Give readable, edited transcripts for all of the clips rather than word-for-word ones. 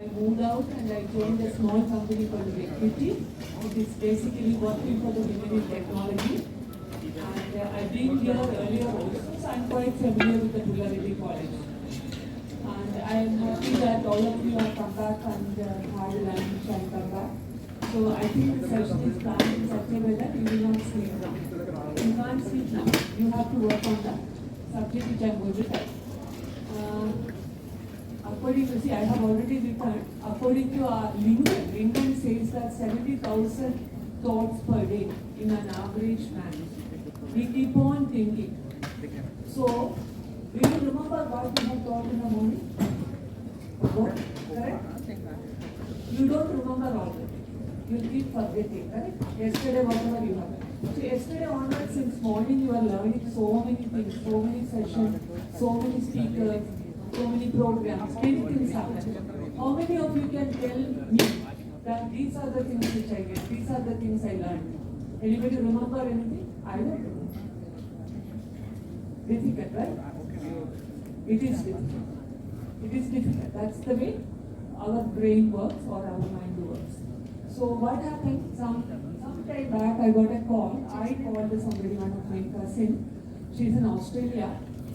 I moved out and I joined a small company called Equity. It is basically working for the women in technology. And I've been here earlier also, so I'm quite familiar with the Tullaredi College. And I'm happy that all of you have come back and had lunch and come back. So I think the session is planned in such a way that you will not sleep now. You can't sleep now. You have to work on that subject which I'm going to tell. According to, see, I have already written, according to our Lincoln says that 70,000 thoughts per day in an average man. We keep on thinking. So, do you remember what you have thought in the morning? What? Correct? You don't remember all of it. You keep forgetting, correct? Yesterday, whatever you have. So, yesterday onwards, since morning, you are learning so many things, so many sessions, so many speakers, so many programs, many things happen. How many of you can tell me that these are the things which I get, these are the things I learned? Anybody remember anything? I don't remember. Difficult, right? It is difficult. It is difficult. That's the way our brain works or our mind works. So what happened? Some time back I got a call. I called somebody, one of my cousin. She's in Australia.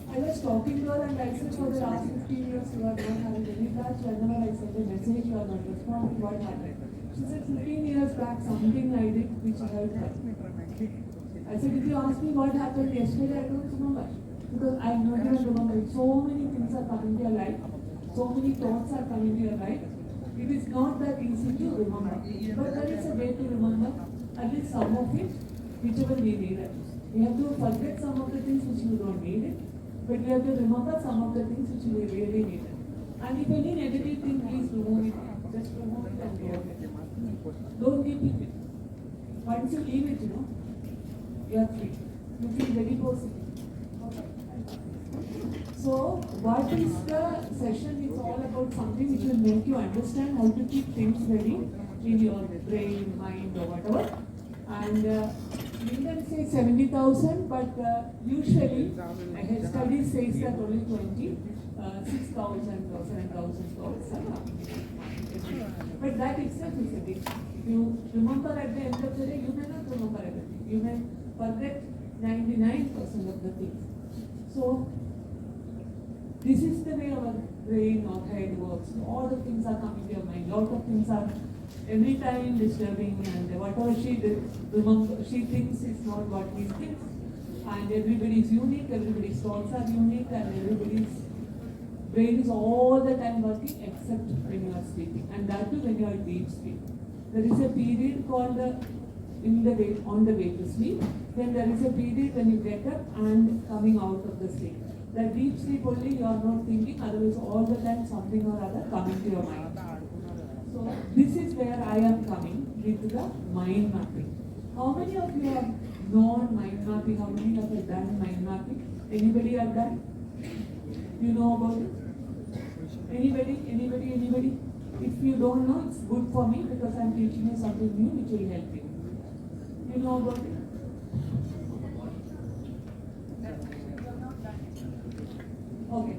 I was talking to her and I said, for the last 15 years you are not having any touch. Whenever I send a message, you are not responding. What happened? She said, 15 years back, something I did which helped her. I said, if you ask me what happened yesterday, I don't remember. Because I am not even remembering. So many things are coming to your life. So many thoughts are coming to your life. It is not that easy to remember. But there is a way to remember at least some of it, whichever we need it. You have to forget some of the things which you don't need it. But you have to remember some of the things which you really need it. And if any negative thing, please remove it. Just remove it and go ahead. Don't keep it. Once you leave it, you are free. You feel very positive. Okay. So, what is the session? It's all about something which will make you understand how to keep things ready in your brain, mind, or whatever. And Lincoln says 70,000, but usually study says that only 6,000 or 7,000 thoughts are coming. But that itself is a big. If you remember at the end of the day, you may not remember everything. You may forget 99% of the things. So, this is the way our brain or head works. All the things are coming to your mind. Lot of things are every time disturbing, and whatever she did, remember, she thinks is not what we think. And everybody is unique, everybody's thoughts are unique, and everybody's brain is all the time working except when you are sleeping. And that too when you are deep sleep. There is a period called on the way to sleep. Then there is a period when you get up and coming out of the sleep. The deep sleep only you are not thinking, otherwise all the time something or other coming to your mind. So this is where I am coming with the mind mapping. How many of you have known mind mapping? How many of you have done mind mapping? Anybody have done? You know about it? Anybody? If you don't know, it's good for me because I am teaching you something new which will help you. You know about it? Okay.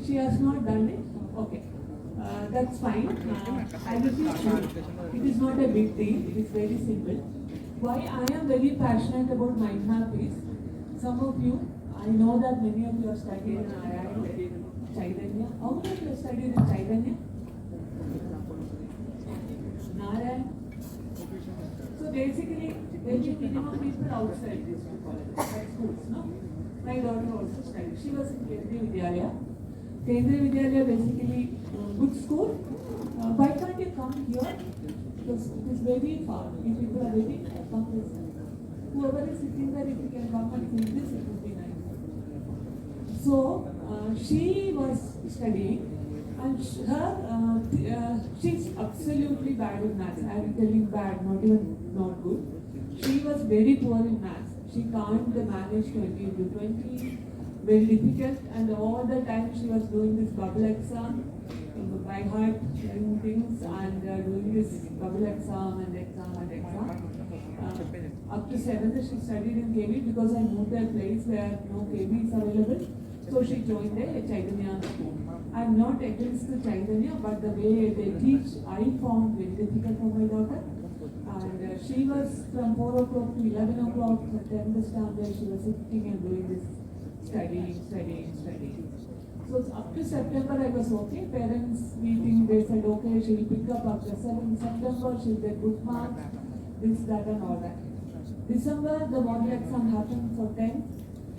She has not done it? Okay. That's fine. I will teach you. It is not a big deal. It is very simple. Why I am very passionate about mind map is, some of you, I know that many of you have studied in Chaitanya. How many of you have studied in Chaitanya? Narayan. So basically, there will be minimum people outside these two colleges, like schools, no? My daughter also studied. She was in Kendriya Vidyalaya. Kendriya Vidyalaya basically good school. Why can't you come here? Because it is very far. If people are waiting, come this. Whoever is sitting there, if you can come and see this, it would be nice. So she was studying, and she's absolutely bad in maths. I am telling bad, not even not good. She was very poor in maths. She can't manage 20 into 20, very difficult, and all the time she was doing this bubble exam, by heart, doing things, and doing this bubble exam and exam. Up to 7th she studied in KB because I moved to a place where no KB is available, so she joined a Chaitanya school. I'm not against the Chaitanya, but the way they teach, I found very difficult for my daughter. And she was from 4 o'clock to 11 o'clock, 10th standard, she was sitting and doing this studying. So up to September I was okay. Parents meeting, they said okay, she will pick up after 7 September, she will get good marks, this, that and all that. December, the model exam happened for 10.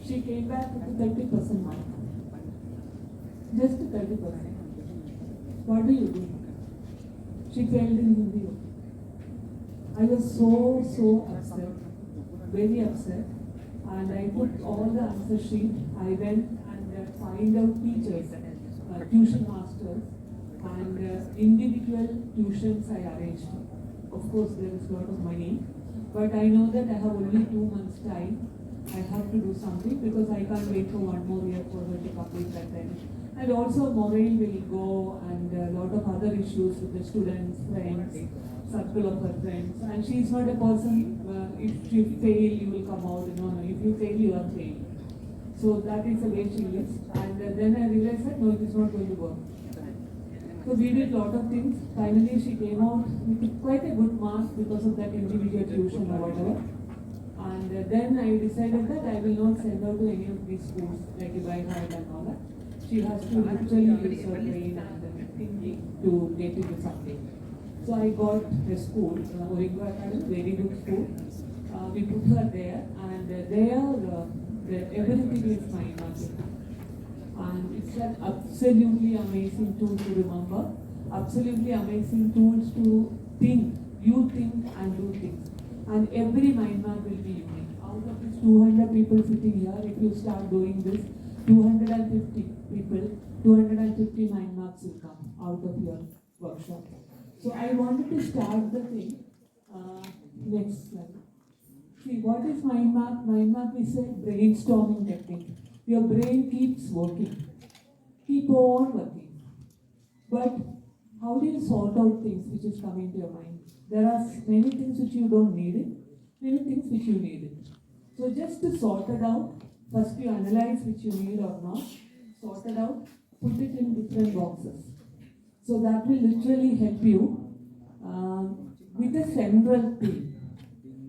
She came back with 30% mark. Just 30%. What do you do? She failed in Hindi. I was so upset, very upset. And I put all the answer sheet. I went and find out teachers, tuition masters, and individual tuitions I arranged. Of course, there is a lot of money, but I know that I have only 2 months time. I have to do something because I can't wait for 1 more year for her to complete that time. And also morale will go, and a lot of other issues with the students, friends, circle of her friends. And she is not a person, if you fail, you will come out. No, if you fail, you are failed. So that is the way she lives. And then I realized that no, it is not going to work. So we did a lot of things. Finally, she came out with quite a good mark because of that individual tuition or whatever. And then I decided that I will not send her to any of these schools, like Dubai High and all that. She has to literally use her brain and thinking to get into something. So I got a school, Oringo Academy, very good school. We put her there, and there everything is mind mapping. And it's an absolutely amazing tool to remember, absolutely amazing tools to think. You think and do things. And every mind map will be unique. Out of these 200 people sitting here, if you start doing this, 250 people, 250 mind maps will come out of your workshop. So I wanted to start the thing. Next slide. See, what is mind map? Mind map is a brainstorming technique. Your brain keeps working. Keep on working. But how do you sort out things which is coming to your mind? There are many things which you don't need it, many things which you need it. So just to sort it out, first you analyze which you need or not, sort it out, put it in different boxes. So that will literally help you with a central theme.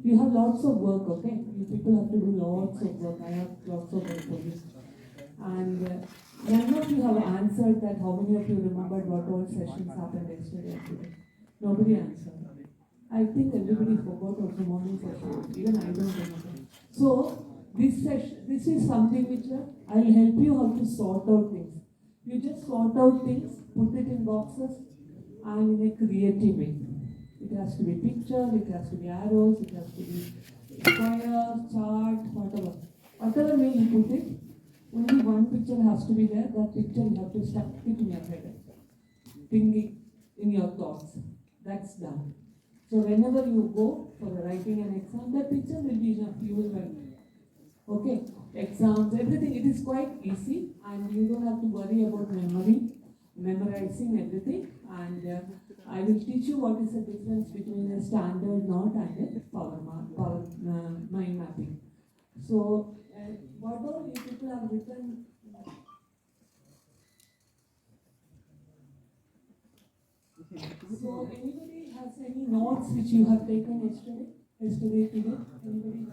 You have lots of work, okay? You people have to do lots of work. I have lots of work for you. And none of you have answered that how many of you remembered what all sessions happened yesterday and today. Nobody answered. I think everybody forgot of the morning session. Even I don't remember. So this is something which I'll help you how to sort out things. You just sort out things, put it in boxes, and in a creative way. It has to be picture, it has to be arrows, it has to be square, chart, whatever. Whatever way you put it, only one picture has to be there. That picture you have to stuck it in your head, thinking in your thoughts. That's done. So whenever you go for writing an exam, that picture will be enough. You will write. Okay, exams, everything. It is quite easy, and you don't have to worry about memorizing everything. And I will teach you what is the difference between a standard knot and a power mind mapping. So what all you people have written. So anybody has any notes which you have taken yesterday, today? Anybody?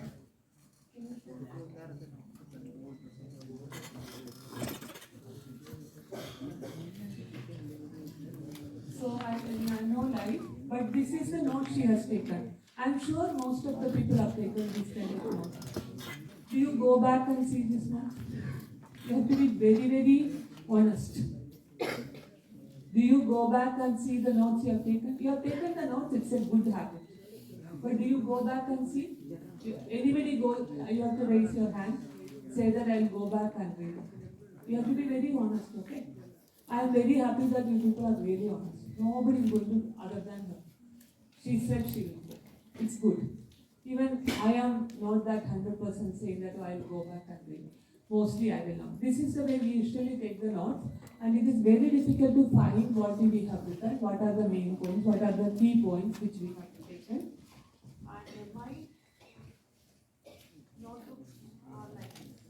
So I'm no lie, but this is the note she has taken. I'm sure most of the people have taken this kind of note. Do you go back and see this note? You have to be very honest. Do you go back and see the notes you have taken? You have taken the notes, it's a good habit. But do you go back and see? Anybody go, you have to raise your hand, say that I'll go back and read it. You have to be very honest, okay? I am very happy that you people are really honest. Nobody is going to other than her. She said she will go. It's good. Even I am not that 100% saying that I'll go back and read. Mostly I will not. This is the way we usually take the notes, and it is very difficult to find what we have written, what are the main points, what are the key points which we have taken. And my notebooks are like this.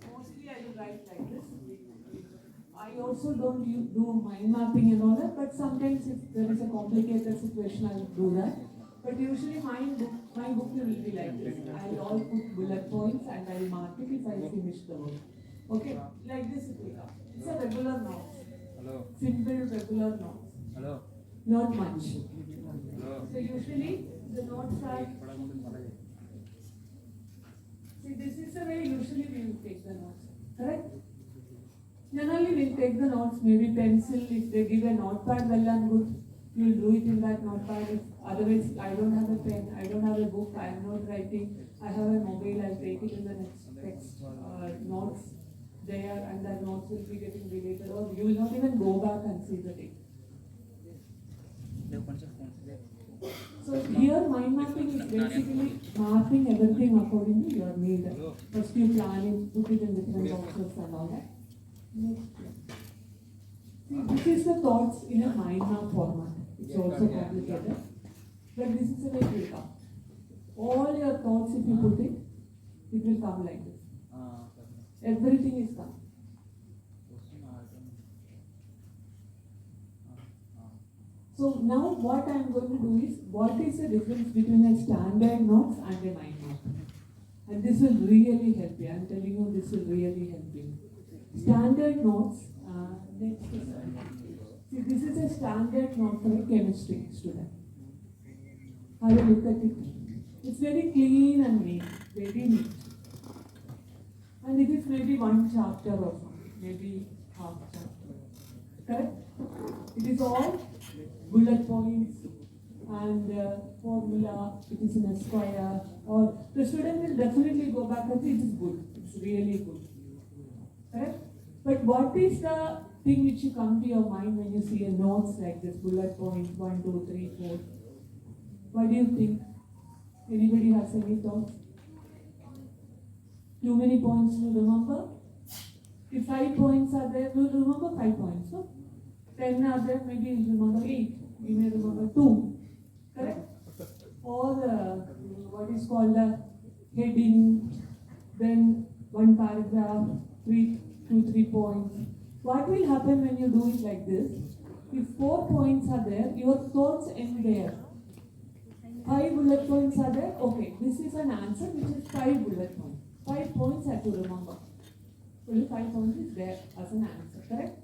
Most I also don't do mind mapping and all that, but sometimes if there is a complicated situation, I'll do that. But usually my book will be like this. I'll all put bullet points and I'll mark it if I finish the work. Okay, like this it will come. It's a regular notes. Hello. Simple regular notes. Hello. Not much. Hello. So usually the notes are. See, this is the way usually we will take the notes. Correct? Generally we'll take the notes, maybe pencil, if they give a notepad, well and good, you'll do it in that notepad. If otherwise, I don't have a pen, I don't have a book, I am not writing, I have a mobile, I'll take it in the next text notes there, and that notes will be getting deleted, or you will not even go back and see the thing. So here mind mapping is basically mapping everything according to your need. First you plan it, put it in different boxes and all that. Next. See, this is the thoughts in a mind map format. It's also complicated, but this is the way it will come. All your thoughts, if you put it, it will come like this. Everything is come. So now what I am going to do is, what is the difference between a standard notes and a mind map? And this will really help you. I am telling you, this will really help you. Standard notes, next is, see, this is a standard note for a chemistry student. Have a look at it. It's very clean and neat, very neat. And it is maybe one chapter or something, maybe half chapter. Correct? It is all bullet points and formula, it is in a square, or the student will definitely go back and say it is good, it's really good. Correct? But what is the thing which you come to your mind when you see a notes like this, bullet point 1, 2, 3, 4? What do you think? Anybody has any thoughts? Too many points to remember? If 5 points are there, you will remember 5 points. No? 10 are there, maybe you will remember 8. You may remember 2. Correct? Or what is called the heading, then one paragraph, 2, 3 points. What will happen when you do it like this? If 4 points are there, your thoughts end there. 5 bullet points are there. Okay, this is an answer which is 5 bullet points. 5 points have to remember. Only 5 points is there as an answer, correct?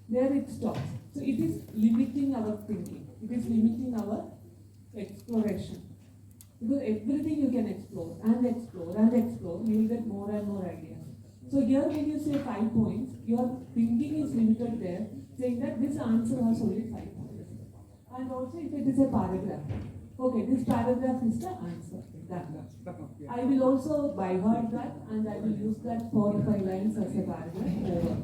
There it stops. So it is limiting our thinking. It is limiting our exploration. Because everything you can explore and explore and explore, you will get more and more ideas. So here when you say 5 points, your thinking is limited there, saying that this answer has only 5 points. And also if it is a paragraph, okay, this paragraph is the answer. I will also by heart that, and I will use that 4 or 5 lines as a paragraph over.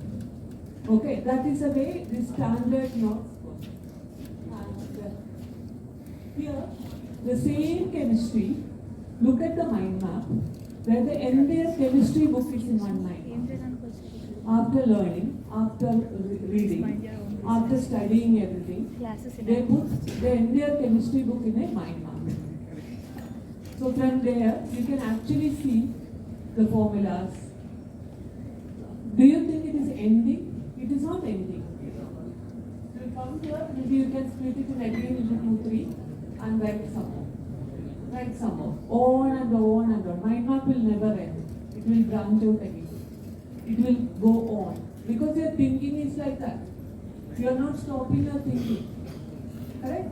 Okay, that is the way the standard notes work. And here, the same chemistry, look at the mind map, where the entire chemistry book is in one mind map. After learning, after reading, after studying everything, they put the entire chemistry book in a mind map. So from there, you can actually see the formulas. Do you think it is ending? It is not ending. So you come here, maybe you can split it in again into 2, 3 and write some more. Write some more. On and on and on. Mind map will never end. It will branch out again. It will go on. Because your thinking is like that. You are not stopping your thinking. Correct?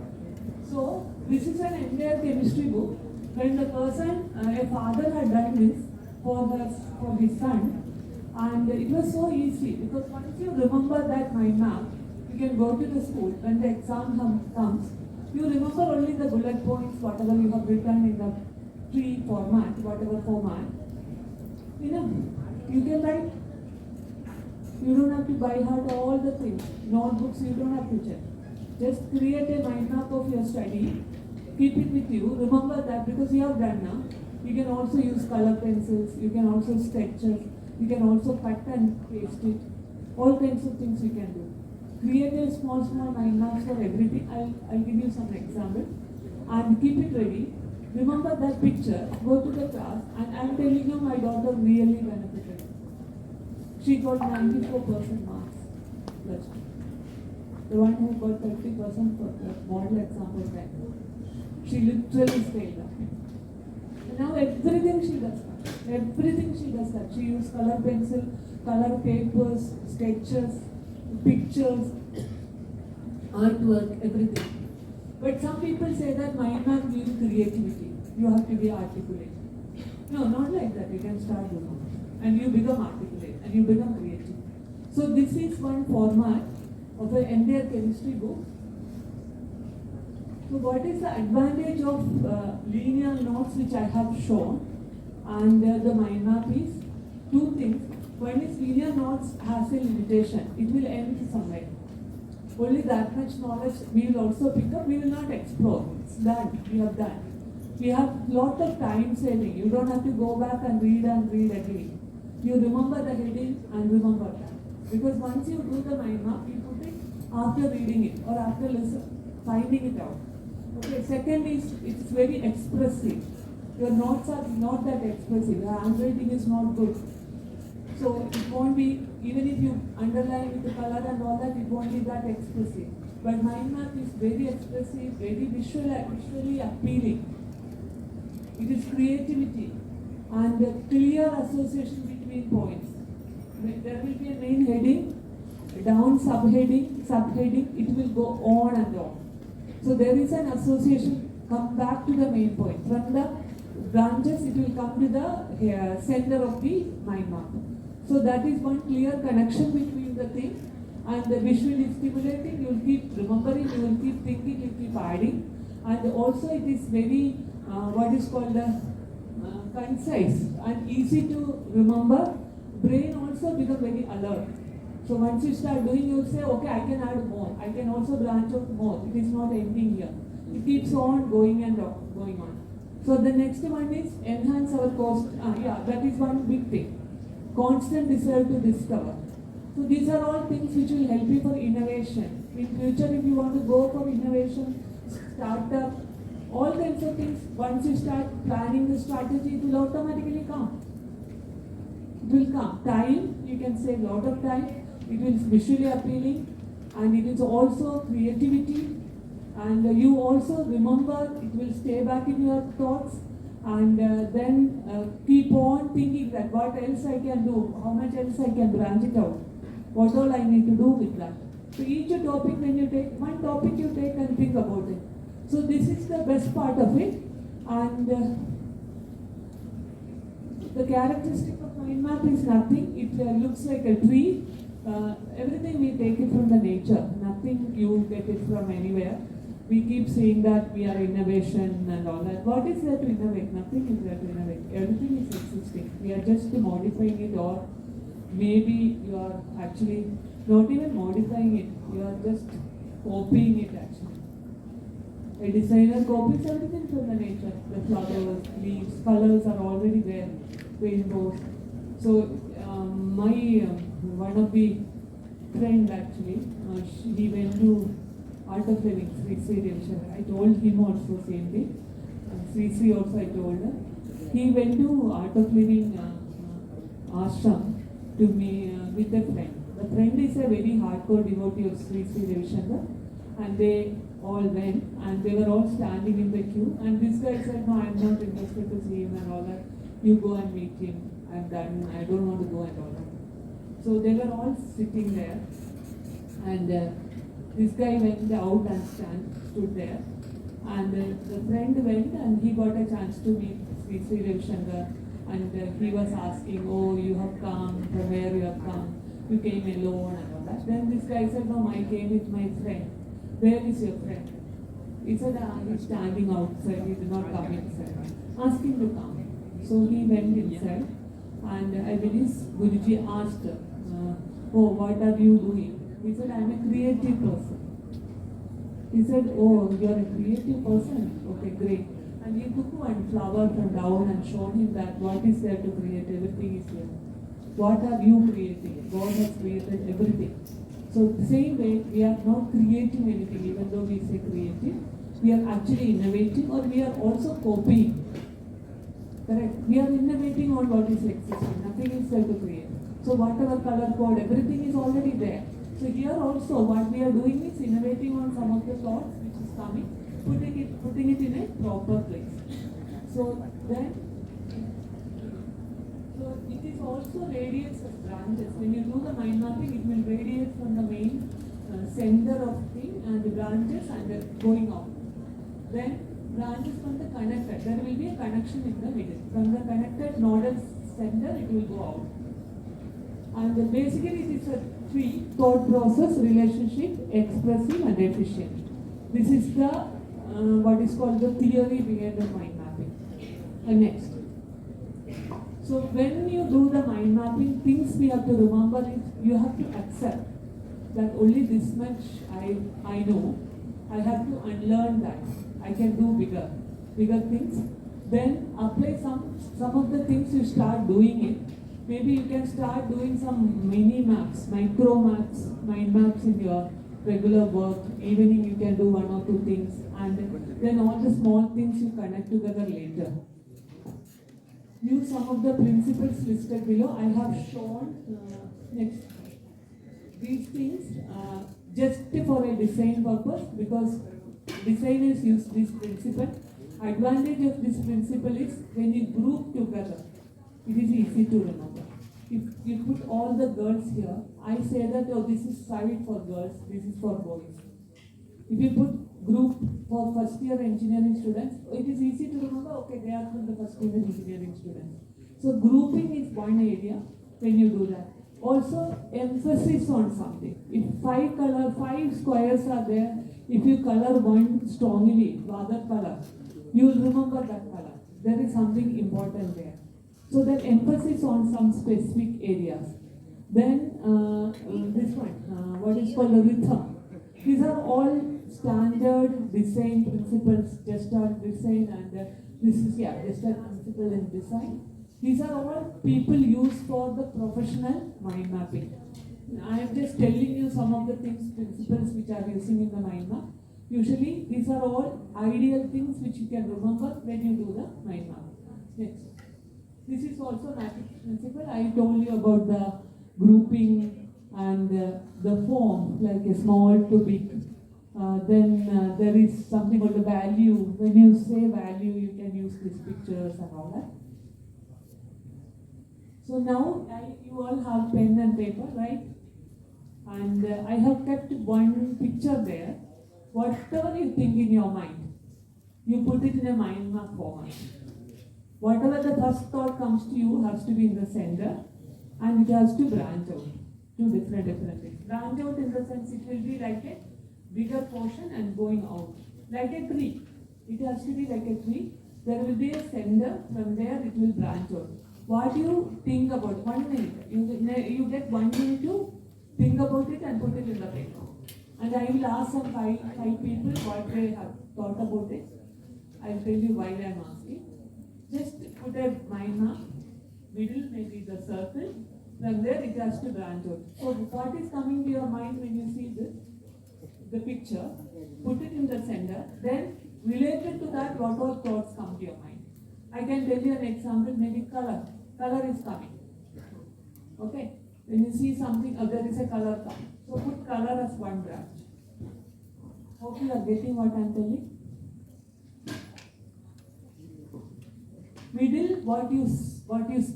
So, this is an entire chemistry book. When the person, a father had done this for his son, and it was so easy because once you remember that mind map, you can go to the school. When the exam comes, you remember only the bullet points, whatever you have written in the tree format, whatever format. You know, you can write. You don't have to by heart all the things. Notebooks you don't have to check. Just create a mind map of your study. Keep it with you. Remember that because you have done now. You can also use color pencils. You can also sketches. You can also cut and paste it. All kinds of things you can do. Create a small mind maps for everything. I'll give you some examples. And keep it ready. Remember that picture. Go to the class. And I'm telling you, my daughter really benefited. She got 94% marks. the one who got 30% for the model example then. She literally stayed up. And now everything she does that. Everything she does that. She uses color pencil, color papers, sketches, pictures, artwork, everything. But some people say that mind map gives creativity. You have to be articulate. No, not like that. You can start doing it. And you become articulate and you become creative. So this is one format of an entire chemistry book. So what is the advantage of linear notes which I have shown and the mind map is two things. One is linear notes has a limitation. It will end somewhere. Only that much knowledge we will also pick up. We will not explore. It's done. We have done. We have lot of time saving. You don't have to go back and read again. You remember the heading and remember that. Because once you do the mind map, you put it after reading it or after finding it out. Okay, second is it's very expressive. Your notes are not that expressive. Your handwriting is not good. So it won't be, even if you underline with the color and all that, it won't be that expressive. But mind map is very expressive, very visually appealing. It is creativity and a clear association between points. There will be a main heading, down subheading, it will go on and on. So there is an association, come back to the main point. From the branches, it will come to the center of the mind map. So that is one clear connection between the thing and the visually stimulating. You will keep remembering, you will keep thinking, you keep adding. And also it is very, what is called concise and easy to remember. Brain also become very alert. So once you start doing, you say, okay, I can add more. I can also branch out more. It is not ending here. It keeps on going and going on. So the next one is enhance our cost. That is one big thing. Constant desire to discover. So these are all things which will help you for innovation. In future, if you want to go for innovation, startup, all kinds of things, once you start planning the strategy, it will automatically come. It will come. Time, you can save a lot of time. It is visually appealing and it is also creativity and you also remember, it will stay back in your thoughts and then keep on thinking that what else I can do, how much else I can branch it out, what all I need to do with that. So each topic, when you take one topic, you take and think about it. So this is the best part of it and the characteristic of mind map is nothing. It looks like a tree. Everything we take it from the nature. Nothing you get it from anywhere. We keep saying that we are innovation and all that. What is there to innovate? Nothing is there to innovate. Everything is existing. We are just modifying it, or maybe you are actually not even modifying it. You are just copying it actually. A designer copies everything from the nature. The flowers, leaves, colors are already there. Rainbows. So one of the friend actually, he went to Art of Living, Sri Devishan. I told him also same thing. Sri also I told her. He went to Art of Living ashram to me with a friend. The friend is a very hardcore devotee of Sri Devishan, and they all went and they were all standing in the queue. And this guy said, no, I am not interested to see him and all that. You go and meet him. I'm done. I don't want to go and all that. So they were all sitting there, and this guy went out and stood there, and the friend went and he got a chance to meet Sri Ravi Shankar, and he was asking, oh, you have come, from where you have come, you came alone and all that. Then this guy said, no, I came with my friend. Where is your friend? He said, he's standing outside, he did not come inside. Ask him to come. So he went inside, and I believe Guruji asked, oh, what are you doing? He said, I am a creative person. He said, oh, you are a creative person? Okay, great. And he took one flower from down and showed him that what is there to create, everything is here. What are you creating? God has created everything. So the same way, we are not creating anything, even though we say creative. We are actually innovating, or we are also copying. Correct? We are innovating on what is existing. Nothing is there to create. So whatever color code, everything is already there. So here also what we are doing is innovating on some of the thoughts which is coming, putting it in a proper place. So then, so it is also radiates as branches. When you do the mind mapping, it will radiate from the main center of thing and the branches and going out. Then branches from the connected. There will be a connection in the middle. From the connected nodal center, it will go out. And basically, it is a three: thought process, relationship, expressive, and efficient. This is the what is called the theory behind the mind mapping. And next. So when you do the mind mapping, things we have to remember is you have to accept that only this much I know. I have to unlearn that. I can do bigger things. Then apply some of the things you start doing it. Maybe you can start doing some mini maps, micro maps, mind maps in your regular work. Evening you can do one or two things, and then all the small things you connect together later. Use some of the principles listed below. I have shown next these things just for a design purpose, because designers use this principle. Advantage of this principle is when you group together, it is easy to remember. If you put all the girls here, I say that, oh, this is side for girls, this is for boys. If you put group for first year engineering students, it is easy to remember, okay, they are from the first year engineering students. So grouping is one area when you do that. Also, emphasis on something. If five squares are there, if you color one strongly, the other color, you will remember that color. There is something important there. So that emphasis on some specific areas. Then this one, what is called the rhythm. These are all standard design principles, Gestalt design, and this is Gestalt principle in design. These are all people use for the professional mind mapping. I am just telling you some of the things, principles which are using in the mind map. Usually these are all ideal things which you can remember when you do the mind map. Next. This is also mapping principle. I told you about the grouping and the form, like a small to big. Then there is something called the value. When you say value, you can use these pictures and all that. So now you all have pen and paper, right? And I have kept one picture there. Whatever you think in your mind, you put it in a mind map format. Whatever the first thought comes to you has to be in the center, and it has to branch out to different things. Branch out in the sense it will be like a bigger portion and going out. Like a tree. It has to be like a tree. There will be a center, from there it will branch out. What do you think about it? 1 minute. You get 1 minute to think about it and put it in the paper. And I will ask some five people what they have thought about it. I will tell you why I am asking. Just put a mind map, middle maybe the circle, from there it has to branch out. So what is coming to your mind when you see this? The picture, put it in the center, then related to that what all thoughts come to your mind. I can tell you an example, maybe color. Color is coming. Okay? When you see something, there is a color coming. So put color as one branch. Hope you are getting what I am telling. Middle, what you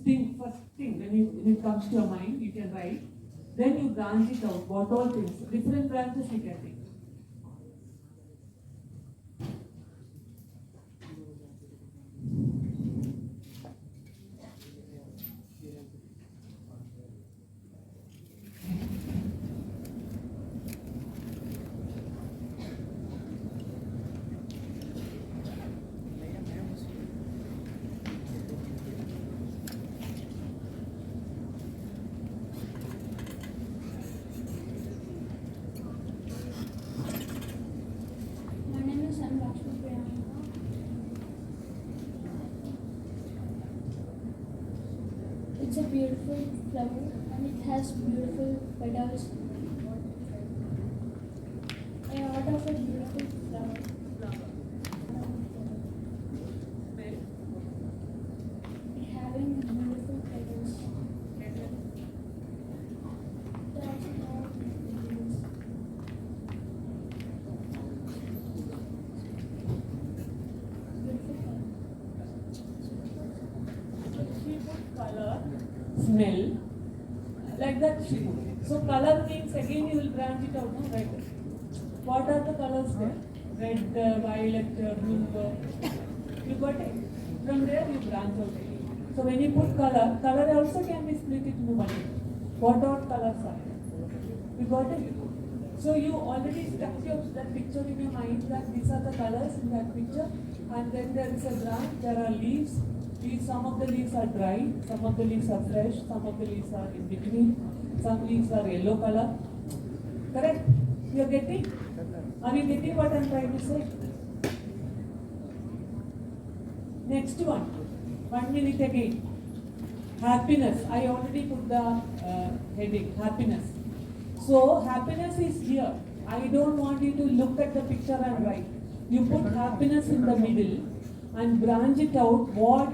think, first thing, when it comes to your mind, you can write. Then you branch it out, what all things, different branches you can take. It's a beautiful flower and it has beautiful petals. A lot of a beautiful flower. It having beautiful petals. It also have So color means again you will branch it out, no? Red. What are the colors there? Red, violet, blue. You got it? From there you branch out. So when you put color, color also can be split into one. What all colors are? You got it? So you already structured that picture in your mind that these are the colors in that picture, and then there is a branch, there are leaves. Some of the leaves are dry, some of the leaves are fresh, some of the leaves are in between, some leaves are yellow color. Correct? You are getting? Are you getting what I am trying to say? Next one. 1 minute again. Happiness. I already put the heading. Happiness. So happiness is here. I don't want you to look at the picture and write. You put happiness in the middle and branch it out. What?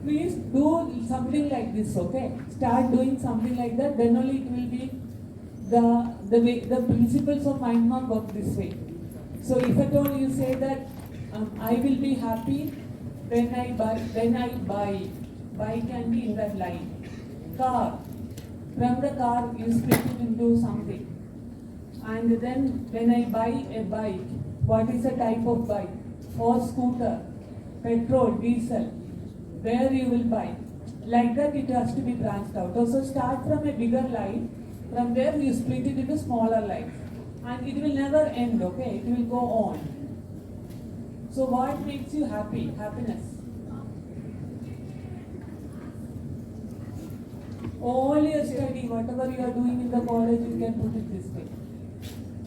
Please do something like this, okay? Start doing something like that, then only it will be the way the principles of mind map work this way. So if at all you say that I will be happy when I buy. Buy can be in that line. Car. From the car you split it into something. And then when I buy a bike, what is the type of bike? Or scooter, petrol, diesel. Where you will buy. Like that it has to be branched out. Also start from a bigger line. From there you split it into smaller lines. And it will never end, okay? It will go on. So what makes you happy? Happiness. All your study, whatever you are doing in the college, you can put it this way.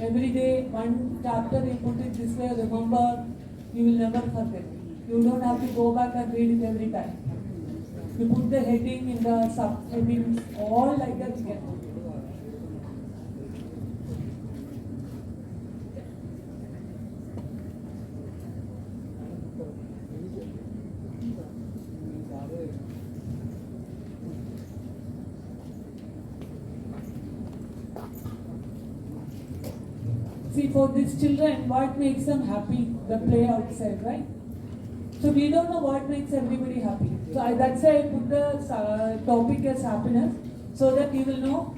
Every day, one chapter you put it this way, remember, you will never forget. You don't have to go back and read it every time. You put the heading in the sub-headings, all like that you can put it. See, for these children, what makes them happy? The play outside, right? So we don't know what makes everybody happy. So that's why I put the topic as happiness, so that you will know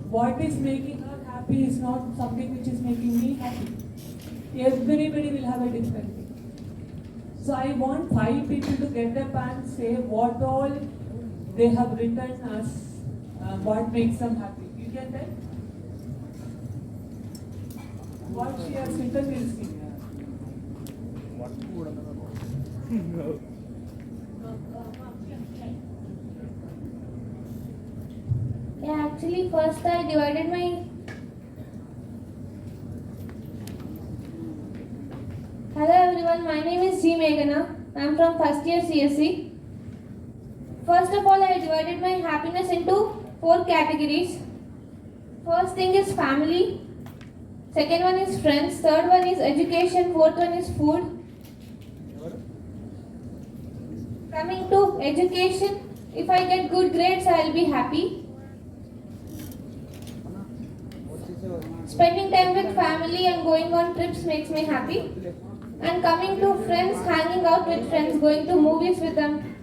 what is making her happy is not something which is making me happy. Everybody will have a different thing. So I want 5 people to get up and say what all they have written as what makes them happy. You get that? What she has written will see. Yeah, actually first I divided my... Hello everyone, my name is G. Meghana. I am from first year CSE. First of all, I divided my happiness into 4 categories. First thing is family. Second one is friends. Third one is education. Fourth one is food. Coming to education, if I get good grades, I will be happy. Spending time with family and going on trips makes me happy. And coming to friends, hanging out with friends, going to movies with them,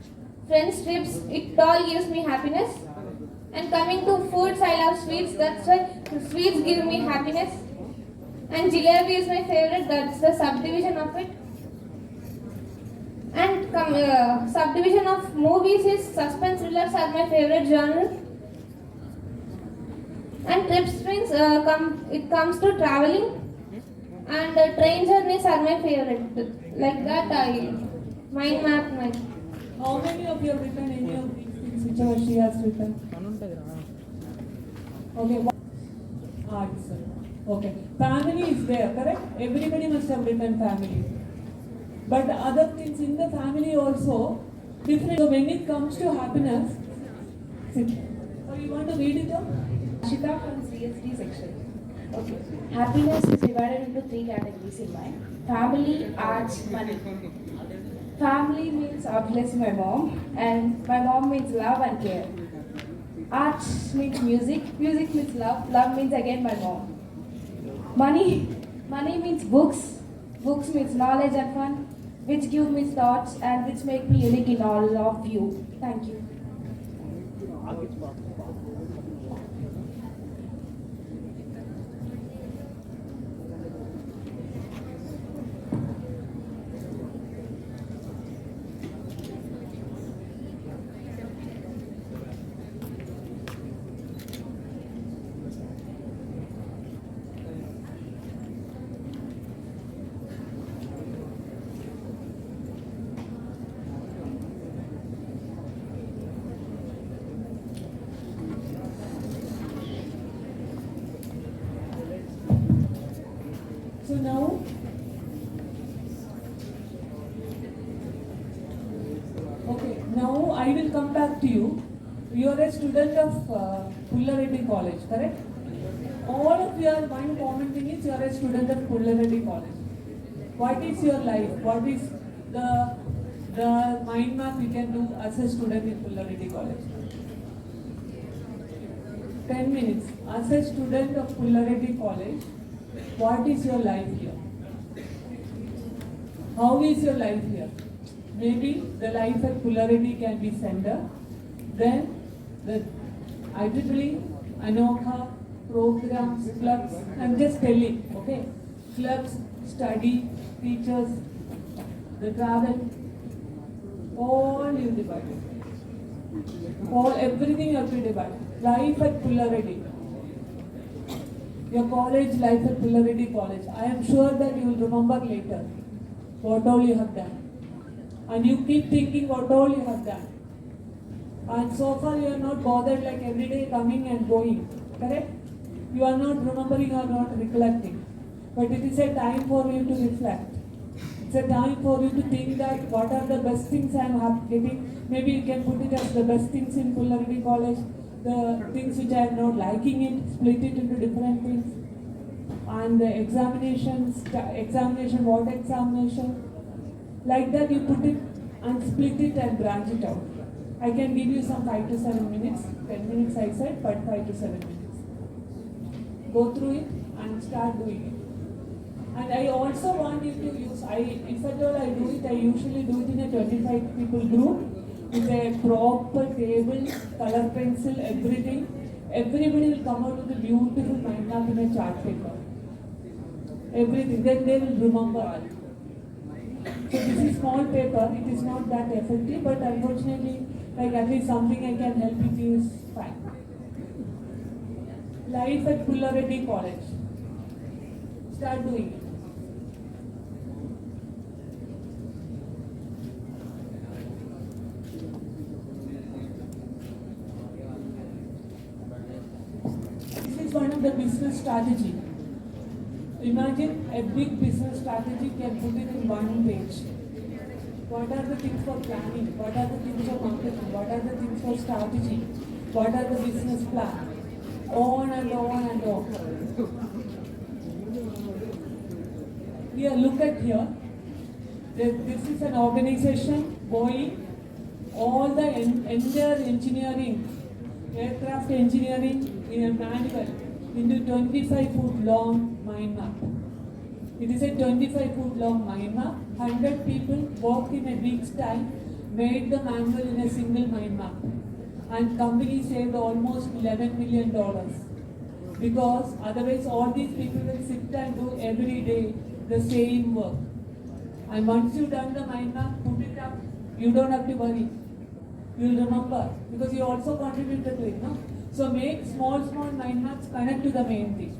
friends trips, it all gives me happiness. And coming to foods, I love sweets, that's why sweets give me happiness. And jalebi is my favorite, that's the subdivision of it. And subdivision of movies is suspense thrillers are my favorite genre. And trips means it comes to traveling. And train journeys are my favorite. Like that mind map. How many of you have written any of these things whichever she has written? Okay. Arts. Okay. Family is there, correct? Everybody must have written family. But the other things in the family also different. So when it comes to happiness, sit. So you want to read it out? Shita from CSD section. Okay. Happiness is divided into 3 categories in mind: family, arts, money. Family means obviously my mom, and my mom means love and care. Art means music, music means love, love means again my mom. Money, money means books, books means knowledge and fun, which give me thoughts and which make me unique in all of you. Thank you. So now, okay, now I will come back to you. You are a student of Pullareddy College, correct? All of your one common thing is you are a student of Pullareddy College. What is your life? What is the mind map you can do as a student in Pullareddy College? 10 minutes. As a student of Pullareddy College, what is your life here? How is your life here? Maybe the life at Pullareddy can be center. Then the IEEE, ANOKHA, programs, clubs, I'm just telling, okay? Clubs, study, teachers, the travel, all you divide. Everything you have to divide. Life at Pullareddy. Your college life at Pullareddy College. I am sure that you will remember later what all you have done. And you keep thinking what all you have done. And so far you are not bothered like every day coming and going. Correct? You are not remembering or not recollecting. But it is a time for you to reflect. It's a time for you to think that what are the best things I am getting. Maybe you can put it as the best things in Pullareddy College. The things which I am not liking it, split it into different things. And the examinations, what examination? Like that you put it and split it and branch it out. I can give you some 5 to 7 minutes, 10 minutes I said, but 5 to 7 minutes. Go through it and start doing it. And I also want you to use, if at all I do it, I usually do it in a 25 people group. With a proper table, color pencil, everything. Everybody will come out with a beautiful mind map in a chart paper. Everything. Then they will remember. So this is small paper. It is not that effective, but unfortunately, like at least something I can help with you is fine. Life at Pullareddy College. Start doing it. One of the business strategy. Imagine a big business strategy can put it in one page. What are the things for planning? What are the things for marketing? What are the things for strategy? What are the business plan? On and on and on. Here, look at here. This is an organization going all the entire engineering, aircraft engineering in a manual into 25-foot long mind map. It is a 25-foot long mind map. 100 people worked in a week's time, made the manual in a single mind map. And company saved almost $11 million. Because otherwise all these people will sit and do every day the same work. And once you've done the mind map, put it up, you don't have to worry. You'll remember because you also contributed to it, no? So make small mind maps, connect to the main thing.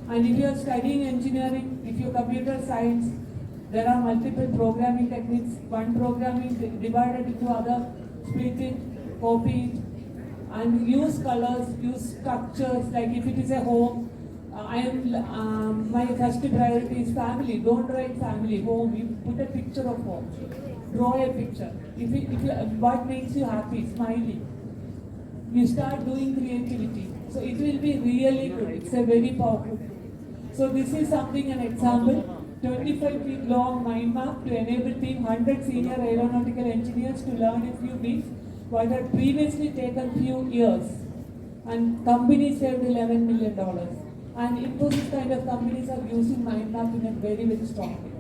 And if you are studying engineering, if you are computer science, there are multiple programming techniques. One programming divided into other, split it, copy it, and use colors, use structures. Like if it is a home, my first priority is family. Don't write family, home. You put a picture of home. Draw a picture. What makes you happy? Smiley. You start doing creativity. So it will be really good. It's a very powerful. So this is something, an example. 25 feet long mind map to enable team 100 senior aeronautical engineers to learn a few bits what had previously taken few years. And company saved $11 million. And Infosys kind of companies are using mind map in a very, very strong way.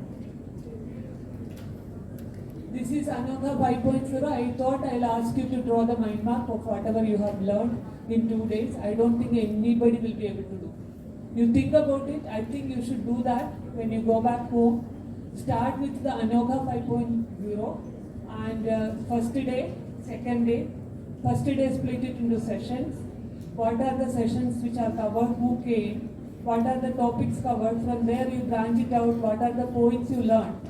This is ANOKHA 5.0. I thought I'll ask you to draw the mind map of whatever you have learned in 2 days. I don't think anybody will be able to do. You think about it, I think you should do that when you go back home. Start with the ANOKHA 5.0 and first day, second day. First day split it into sessions. What are the sessions which are covered, who came, what are the topics covered. From there you branch it out, what are the points you learned.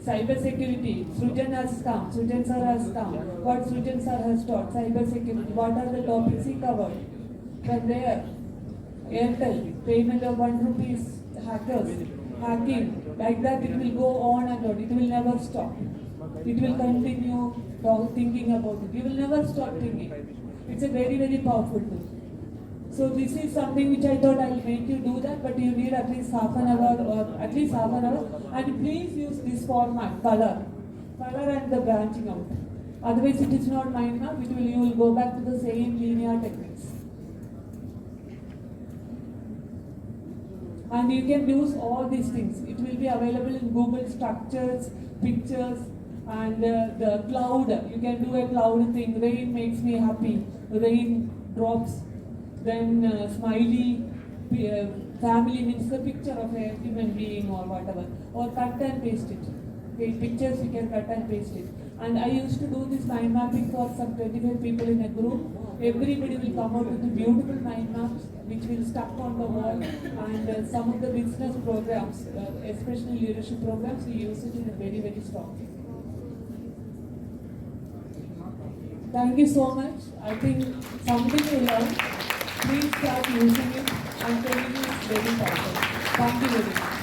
Cyber security, Srujan has come, Srujan sir has come. What Srujan sir has taught, cyber security, what are the topics he covered. From there, Airtel, payment of 1 rupees, hackers, hacking, like that it will go on and on, it will never stop. It will continue thinking about it, you will never stop thinking. It's a very, very powerful tool. So this is something which I thought I will make you do that, but you need at least half an hour or at least half an hour. And please use this format, color and the branching out. Otherwise it is not mind map, you will go back to the same linear techniques. And you can use all these things. It will be available in Google Structures, Pictures, and the cloud. You can do a cloud thing. Rain makes me happy. Rain drops. Then smiley, family means the picture of a human being or whatever. Or cut and paste it. Okay, pictures you can cut and paste it. And I used to do this mind mapping for some 25 people in a group. Everybody will come out with beautiful mind maps which will stuck on the wall. And some of the business programs, especially leadership programs, we use it in a very, very strong way. Thank you so much. I think something you learned. Please start using it. I'm telling you it's very powerful. Thank you very much.